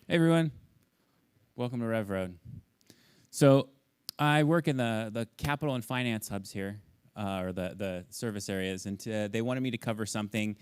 Hey everyone, welcome to RevRoad. So I work in the capital and finance hubs here, or the service areas, and they wanted me to cover something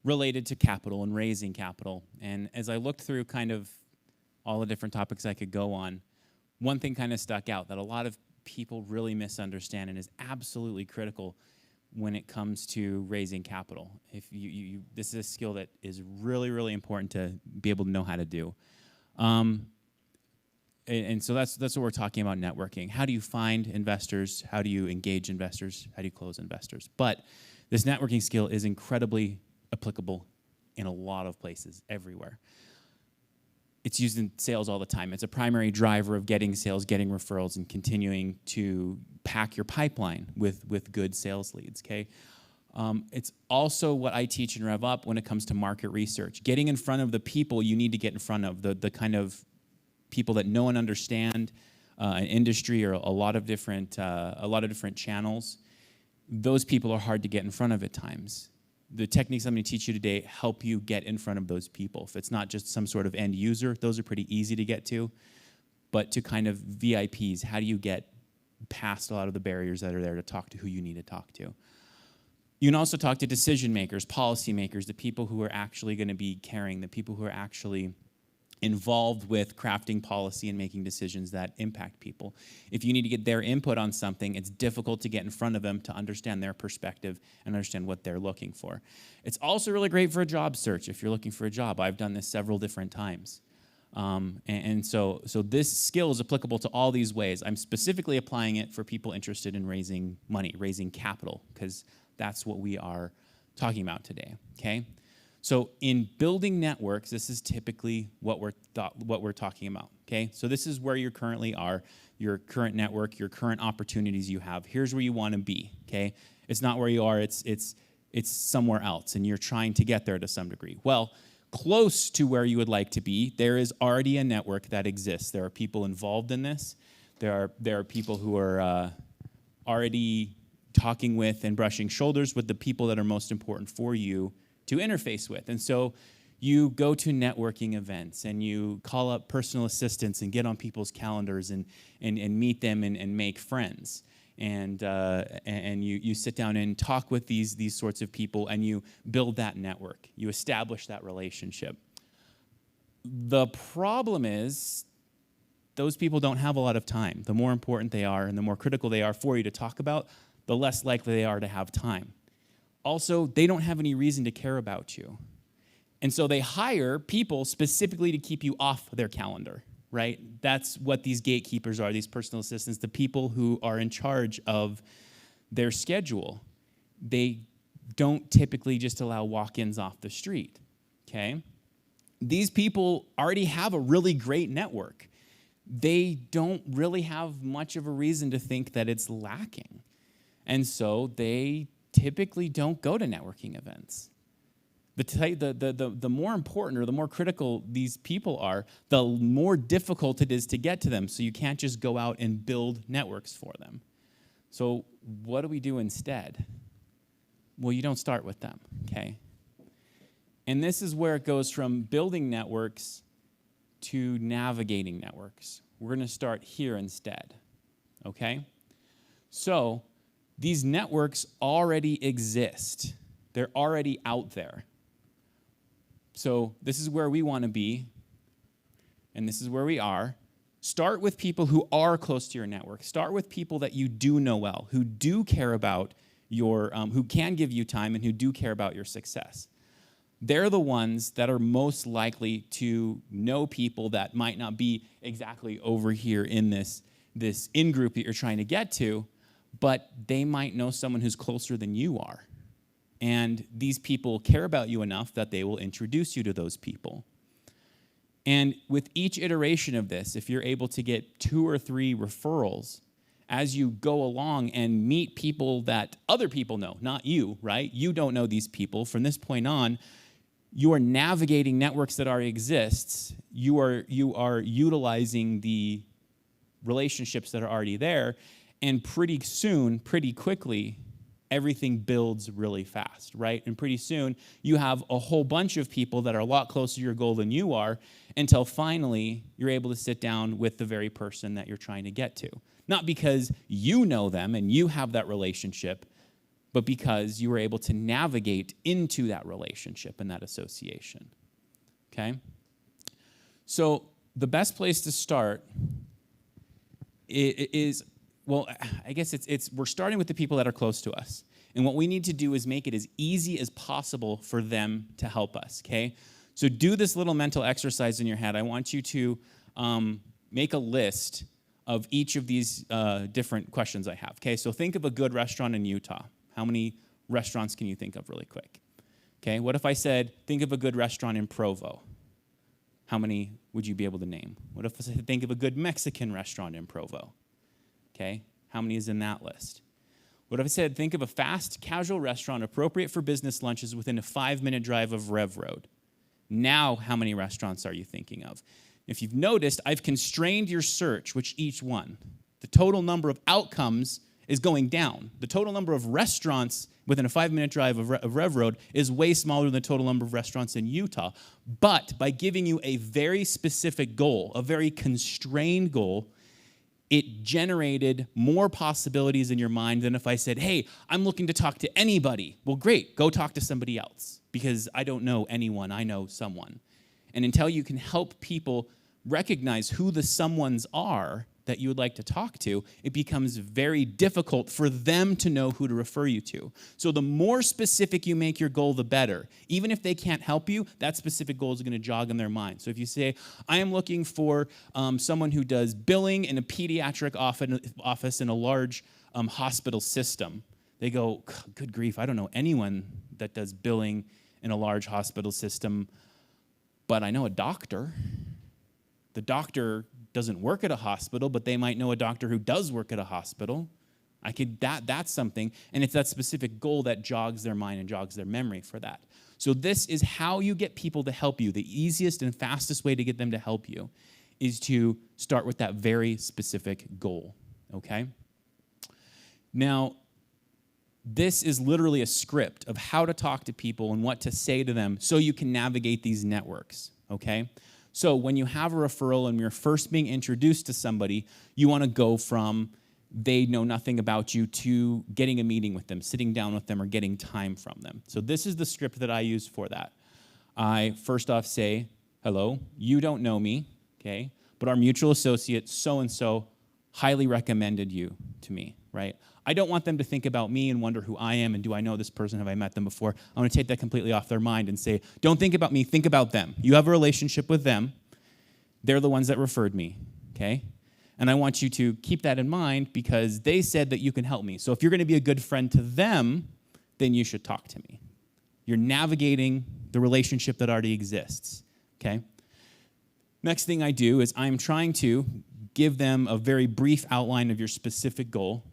related to capital and raising capital. And as I looked through kind of all the different topics I could go on, one thing kind of stuck out that a lot of people really misunderstand and is absolutely critical when it comes to raising capital. If this is a skill that is really, really important to be able to know how to do. And so that's what we're talking about, networking. How do you find investors? How do you engage investors? How do you close investors? But this networking skill is incredibly applicable in a lot of places, everywhere. It's used in sales all the time. It's a primary driver of getting sales, getting referrals, and continuing to pack your pipeline with good sales leads, okay? It's also what I teach in RevUp when it comes to market research. Getting in front of the people you need to get in front of, the kind of people that know and understand an industry or a lot of different channels. Those people are hard to get in front of at times. The techniques I'm going to teach you today help you get in front of those people. If it's not just some sort of end user, those are pretty easy to get to. But to kind of VIPs, how do you get past a lot of the barriers that are there to talk to who you need to talk to? You can also talk to decision makers, policy makers, the people who are actually going to be caring, the people who are actually involved with crafting policy and making decisions that impact people. If you need to get their input on something, it's difficult to get in front of them to understand their perspective and understand what they're looking for. It's also really great for a job search if you're looking for a job. I've done this several different times. So this skill is applicable to all these ways. I'm specifically applying it for people interested in raising money, raising capital, because that's what we are talking about today, okay? So in building networks, this is typically what we're talking about, okay? So this is where you currently are, your current network, your current opportunities you have. Here's where you want to be, okay? It's not where you are, it's somewhere else, and you're trying to get there to some degree. Well, close to where you would like to be, there is already a network that exists. There are people involved in this. There are people who are already talking with and brushing shoulders with the people that are most important for you to interface with. And so you go to networking events and you call up personal assistants and get on people's calendars and meet them and make friends. And you sit down and talk with these sorts of people and you build that network. You establish that relationship. The problem is those people don't have a lot of time. The more important they are and the more critical they are for you to talk about, the less likely they are to have time. Also, they don't have any reason to care about you. And so they hire people specifically to keep you off their calendar, right? That's what these gatekeepers are, these personal assistants, the people who are in charge of their schedule. They don't typically just allow walk-ins off the street, okay? These people already have a really great network. They don't really have much of a reason to think that it's lacking. And so they typically don't go to networking events. The more important or the more critical these people are, the more difficult it is to get to them. So you can't just go out and build networks for them. So what do we do instead? Well, you don't start with them, okay? And this is where it goes from building networks to navigating networks. We're going to start here instead, okay? So these networks already exist. They're already out there. So this is where we want to be, and this is where we are. Start with people who are close to your network. Start with people that you do know well, who do care about your, who can give you time and who do care about your success. They're the ones that are most likely to know people that might not be exactly over here in this in-group that you're trying to get to, but they might know someone who's closer than you are. And these people care about you enough that they will introduce you to those people. And with each iteration of this, if you're able to get 2 or 3 referrals as you go along and meet people that other people know, not you, right? You don't know these people. From this point on, you are navigating networks that already exist. You are utilizing the relationships that are already there. And pretty soon, pretty quickly, everything builds really fast, right? And pretty soon, you have a whole bunch of people that are a lot closer to your goal than you are, until finally, you're able to sit down with the very person that you're trying to get to. Not because you know them and you have that relationship, but because you were able to navigate into that relationship and that association, okay? So the best place to start is, well, I guess we're starting with the people that are close to us. And what we need to do is make it as easy as possible for them to help us, okay? So do this little mental exercise in your head. I want you to make a list of each of these different questions I have, okay? So think of a good restaurant in Utah. How many restaurants can you think of really quick? Okay, what if I said, think of a good restaurant in Provo? How many would you be able to name? What if I said, think of a good Mexican restaurant in Provo? Okay, how many is in that list? What if I said, think of a fast, casual restaurant appropriate for business lunches within a 5-minute drive of RevRoad? Now, how many restaurants are you thinking of? If you've noticed, I've constrained your search, which each one. The total number of outcomes is going down. The total number of restaurants within a 5-minute drive of RevRoad is way smaller than the total number of restaurants in Utah. But by giving you a very specific goal, a very constrained goal, it generated more possibilities in your mind than if I said, hey, I'm looking to talk to anybody. Well, great, go talk to somebody else, because I don't know anyone, I know someone. And until you can help people recognize who the someones are that you would like to talk to, it becomes very difficult for them to know who to refer you to. So the more specific you make your goal, the better. Even if they can't help you, that specific goal is going to jog in their mind. So if you say, I am looking for someone who does billing in a pediatric office in a large hospital system, they go, good grief, I don't know anyone that does billing in a large hospital system, but I know a doctor. The doctor doesn't work at a hospital, but they might know a doctor who does work at a hospital. That's something, and it's that specific goal that jogs their mind and jogs their memory for that. So this is how you get people to help you. The easiest and fastest way to get them to help you is to start with that very specific goal, okay? Now, this is literally a script of how to talk to people and what to say to them so you can navigate these networks, okay? So when you have a referral and you're first being introduced to somebody, you want to go from they know nothing about you to getting a meeting with them, sitting down with them, or getting time from them. So this is the script that I use for that. I first off say, hello, you don't know me, okay, but our mutual associate so-and-so highly recommended you to me, right? I don't want them to think about me and wonder who I am and do I know this person, have I met them before? I want to take that completely off their mind and say, don't think about me, think about them. You have a relationship with them. They're the ones that referred me, okay? And I want you to keep that in mind because they said that you can help me. So if you're going to be a good friend to them, then you should talk to me. You're navigating the relationship that already exists, okay? Next thing I do is I'm trying to give them a very brief outline of your specific goal,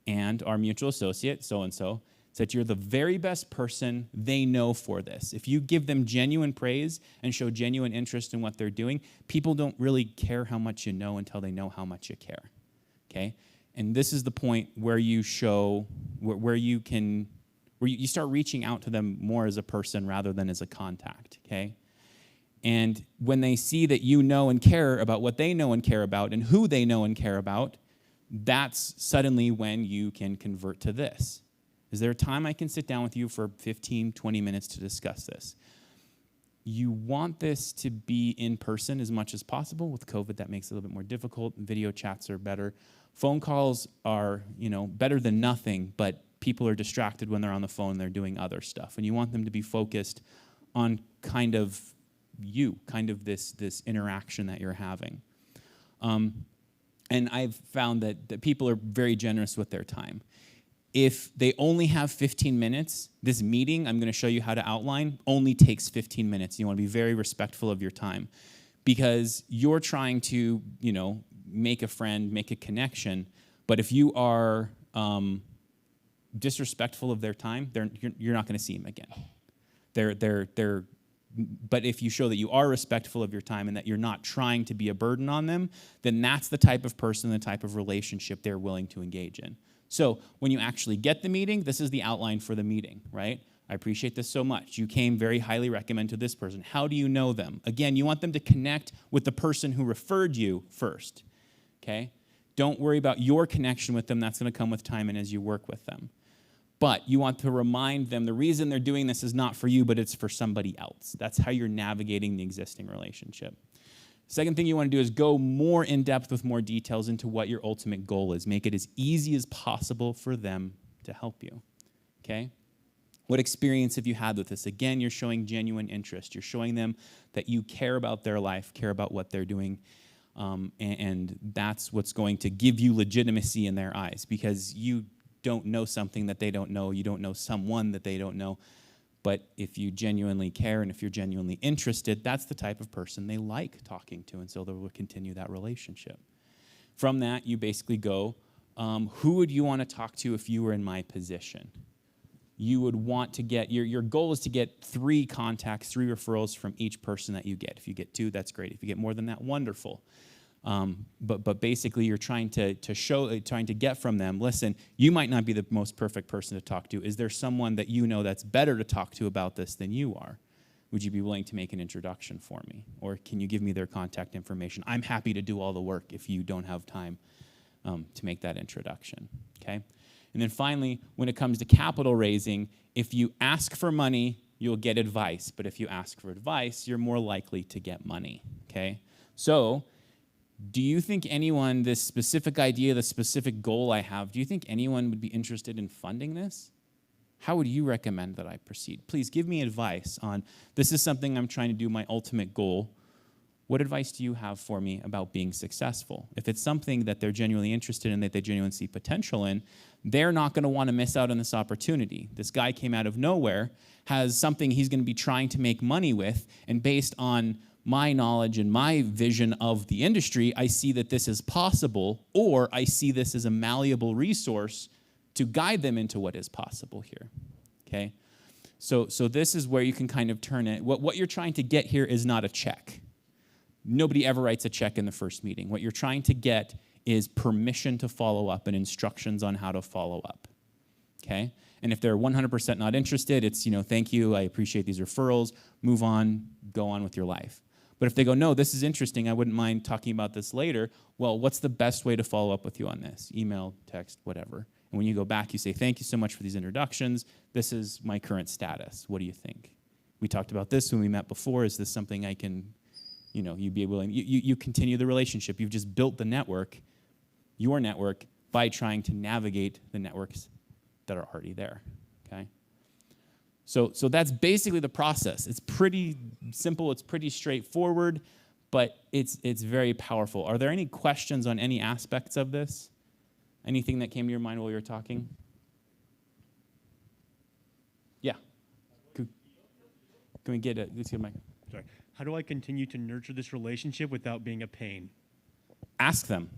and our mutual associate, so-and-so, said you're the very best person they know for this. If you give them genuine praise and show genuine interest in what they're doing, people don't really care how much you know until they know how much you care, okay? And this is the point where you show, where you start reaching out to them more as a person rather than as a contact, okay? And when they see that you know and care about what they know and care about and who they know and care about, that's suddenly when you can convert to this. Is there a time I can sit down with you for 15, 20 minutes to discuss this? You want this to be in person as much as possible. With COVID, that makes it a little bit more difficult. Video chats are better. Phone calls are, better than nothing, but people are distracted when they're on the phone and they're doing other stuff. And you want them to be focused on kind of this interaction that you're having. And I've found that people are very generous with their time. If they only have 15 minutes, this meeting I'm going to show you how to outline only takes 15 minutes. You want to be very respectful of your time because you're trying to, make a friend, make a connection. But if you are disrespectful of their time, you're not going to see them again. But if you show that you are respectful of your time and that you're not trying to be a burden on them, then that's the type of person, the type of relationship they're willing to engage in. So when you actually get the meeting, this is the outline for the meeting, right? I appreciate this so much. You came very highly recommended to this person. How do you know them? Again, you want them to connect with the person who referred you first, okay? Don't worry about your connection with them. That's going to come with time and as you work with them. But you want to remind them the reason they're doing this is not for you, but it's for somebody else. That's how you're navigating the existing relationship. Second thing you want to do is go more in depth with more details into what your ultimate goal is. Make it as easy as possible for them to help you, okay? What experience have you had with this? Again, you're showing genuine interest. You're showing them that you care about their life, care about what they're doing, and that's what's going to give you legitimacy in their eyes, because you don't know something that they don't know. You don't know someone that they don't know. But if you genuinely care and if you're genuinely interested, that's the type of person they like talking to, and so they will continue that relationship. From that, you basically go, who would you want to talk to if you were in my position? You would want to get, your goal is to get 3 contacts, 3 referrals from each person that you get. If you get 2, that's great. If you get more than that, wonderful. But basically, you're trying to get from them, listen, you might not be the most perfect person to talk to. Is there someone that you know that's better to talk to about this than you are? Would you be willing to make an introduction for me? Or can you give me their contact information? I'm happy to do all the work if you don't have time to make that introduction, okay? And then finally, when it comes to capital raising, if you ask for money, you'll get advice. But if you ask for advice, you're more likely to get money, okay? So do you think anyone, this specific idea, the specific goal I have, do you think anyone would be interested in funding this? How would you recommend that I proceed? Please give me advice on, this is something I'm trying to do, my ultimate goal. What advice do you have for me about being successful? If it's something that they're genuinely interested in, that they genuinely see potential in, they're not going to want to miss out on this opportunity. This guy came out of nowhere, has something he's going to be trying to make money with, and based on my knowledge and my vision of the industry, I see that this is possible, or I see this as a malleable resource to guide them into what is possible here, okay? So this is where you can kind of turn it. What you're trying to get here is not a check. Nobody ever writes a check in the first meeting. What you're trying to get is permission to follow up and instructions on how to follow up, okay? And if they're 100% not interested, it's, thank you, I appreciate these referrals, move on, go on with your life. But if they go, no, this is interesting, I wouldn't mind talking about this later, well, what's the best way to follow up with you on this? Email, text, whatever. And when you go back, you say, thank you so much for these introductions. This is my current status. What do you think? We talked about this when we met before. Is this something I can, you'd be willing? You continue the relationship. You've just built the network, your network, by trying to navigate the networks that are already there, okay? So that's basically the process. It's pretty simple. It's pretty straightforward, but it's very powerful. Are there any questions on any aspects of this? Anything that came to your mind while you were talking? Yeah. Can we get a, let's get a mic. Sorry. How do I continue to nurture this relationship without being a pain? Ask them.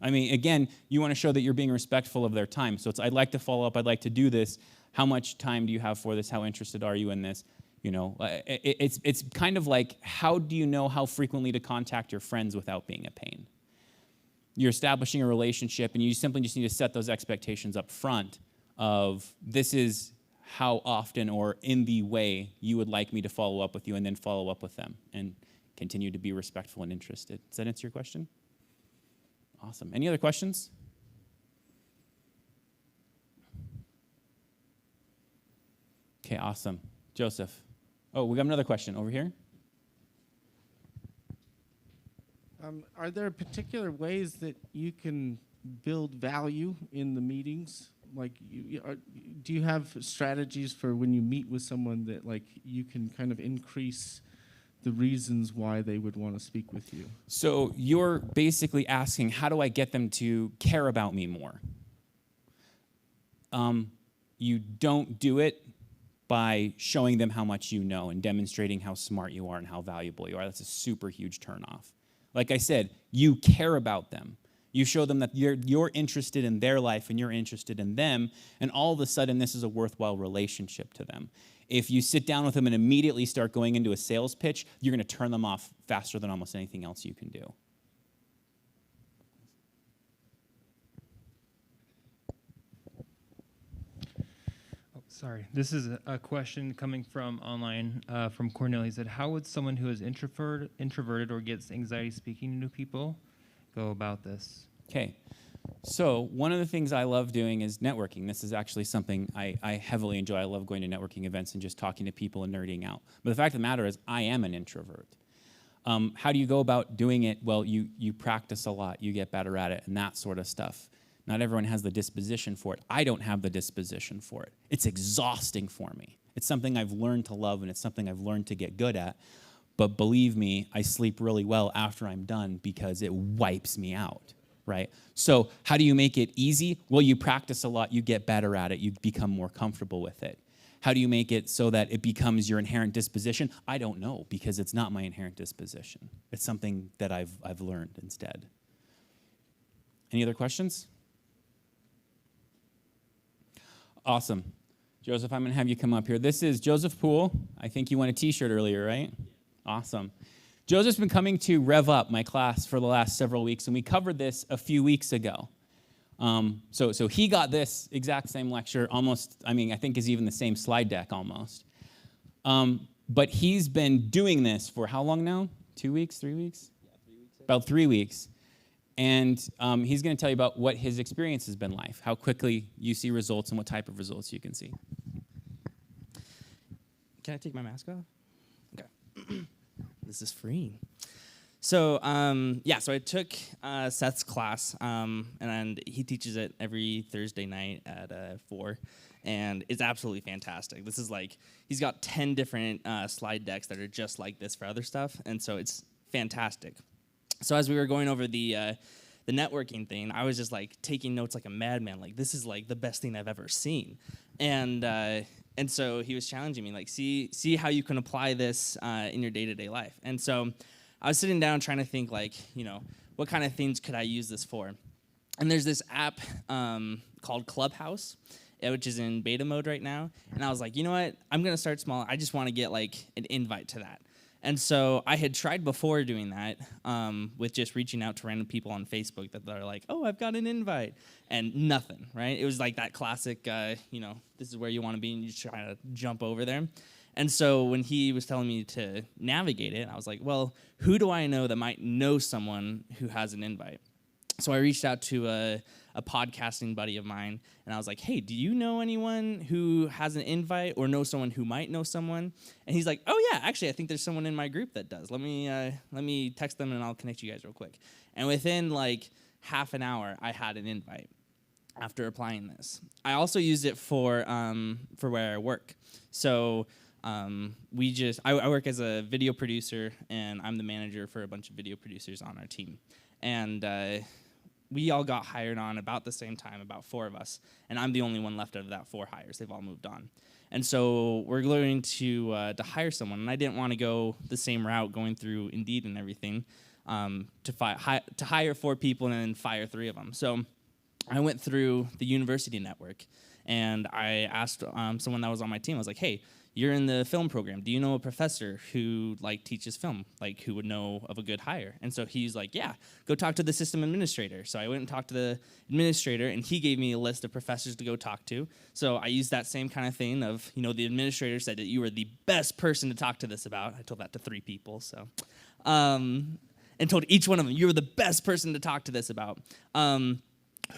I mean, again, you want to show that you're being respectful of their time. So it's, I'd like to follow up. I'd like to do this. How much time do you have for this? How interested are you in this? It's kind of like, how do you know how frequently to contact your friends without being a pain? You're establishing a relationship, and you simply just need to set those expectations up front of, this is how often or in the way you would like me to follow up with you, and then follow up with them and continue to be respectful and interested. Does that answer your question? Awesome. Any other questions? Okay, awesome. Joseph. Oh, we got another question over here. Are there particular ways that you can build value in the meetings? Like, do you have strategies for when you meet with someone that, like, you can kind of increase the reasons why they would want to speak with you? So you're basically asking, how do I get them to care about me more? You don't do it by showing them how much you know and demonstrating how smart you are and how valuable you are. That's a super huge turnoff. Like I said, you care about them. You show them that you're interested in their life and you're interested in them, and all of a sudden this is a worthwhile relationship to them. If you sit down with them and immediately start going into a sales pitch, you're going to turn them off faster than almost anything else you can do. Sorry, this is a question coming from online from Cornell. He said, how would someone who is introverted or gets anxiety speaking to new people go about this? Okay. So one of the things I love doing is networking. This is actually something I heavily enjoy. I love going to networking events and just talking to people and nerding out. But the fact of the matter is I am an introvert. How do you go about doing it? Well, you practice a lot. You get better at it and that sort of stuff. Not everyone has the disposition for it. I don't have the disposition for it. It's exhausting for me. It's something I've learned to love, and it's something I've learned to get good at. But believe me, I sleep really well after I'm done because it wipes me out, right? So how do you make it easy? Well, you practice a lot. You get better at it. You become more comfortable with it. How do you make it so that it becomes your inherent disposition? I don't know, because it's not my inherent disposition. It's something that I've learned instead. Any other questions? Awesome. Joseph, I'm going to have you come up here. This is Joseph Poole. I think you won a T-shirt earlier, right? Awesome. Joseph's been coming to Rev Up, my class, for the last several weeks, and we covered this a few weeks ago. So he got this exact same lecture almost, I think is even the same slide deck almost. But he's been doing this for how long now? 2 weeks, 3 weeks? Yeah, 3 weeks. About 3 weeks. And he's going to tell you about what his experience has been like, how quickly you see results and what type of results you can see. Can I take my mask off? Okay. This is free. So, so I took Seth's class, and he teaches it every Thursday night at 4, and it's absolutely fantastic. This is he's got 10 different slide decks that are just like this for other stuff, and so it's fantastic. So as we were going over the networking thing, I was just taking notes like a madman. This is the best thing I've ever seen, and so he was challenging me, see how you can apply this in your day-to-day life. And so I was sitting down trying to think what kind of things could I use this for? And there's this app called Clubhouse, which is in beta mode right now. And I was like, you know what? I'm gonna start small. I just want to get an invite to that. And so I had tried before doing that with just reaching out to random people on Facebook that are like, oh, I've got an invite, and nothing, right? It was that classic, this is where you want to be, and you try to jump over there. And so when he was telling me to navigate it, I was like, well, who do I know that might know someone who has an invite? So I reached out to a podcasting buddy of mine, and I was like, hey, do you know anyone who has an invite or know someone who might know someone? And he's like, oh, yeah, actually, I think there's someone in my group that does. Let me text them, and I'll connect you guys real quick. And within half an hour, I had an invite after applying this. I also used it for where I work. So I work as a video producer, and I'm the manager for a bunch of video producers on our team. And we all got hired on about the same time, about 4 of us, and I'm the only one left out of that 4 hires. They've all moved on. And so we're going to hire someone, and I didn't want to go the same route going through Indeed and everything to hire 4 people and then fire 3 of them. So I went through the university network, and I asked someone that was on my team, I was like, hey, you're in the film program. Do you know a professor who teaches film, who would know of a good hire? And so he's like, yeah, go talk to the system administrator. So I went and talked to the administrator, and he gave me a list of professors to go talk to. So I used that same kind of thing of, the administrator said that you were the best person to talk to this about. I told that to 3 people, so. And told each one of them, you were the best person to talk to this about.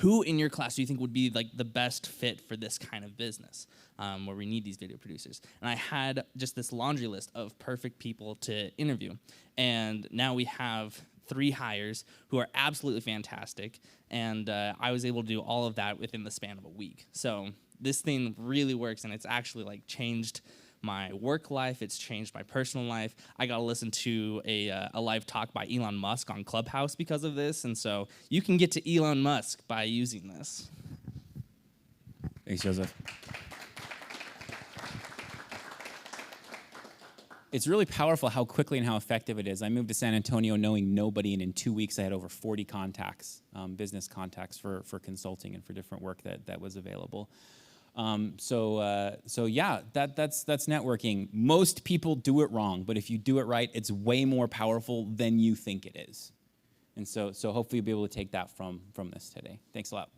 Who in your class do you think would be the best fit for this kind of business where we need these video producers? And I had just this laundry list of perfect people to interview. And now we have 3 hires who are absolutely fantastic. And I was able to do all of that within the span of a week. So this thing really works, and it's actually changed my work life. It's changed my personal life. I got to listen to a live talk by Elon Musk on Clubhouse because of this, and so you can get to Elon Musk by using this. Thanks, Joseph. It's really powerful how quickly and how effective it is. I moved to San Antonio knowing nobody, and in 2 weeks I had over 40 contacts, business contacts for consulting and for different work that was available. So yeah, that's networking. Most people do it wrong, but if you do it right, it's way more powerful than you think it is. And so hopefully you'll be able to take that from this today. Thanks a lot.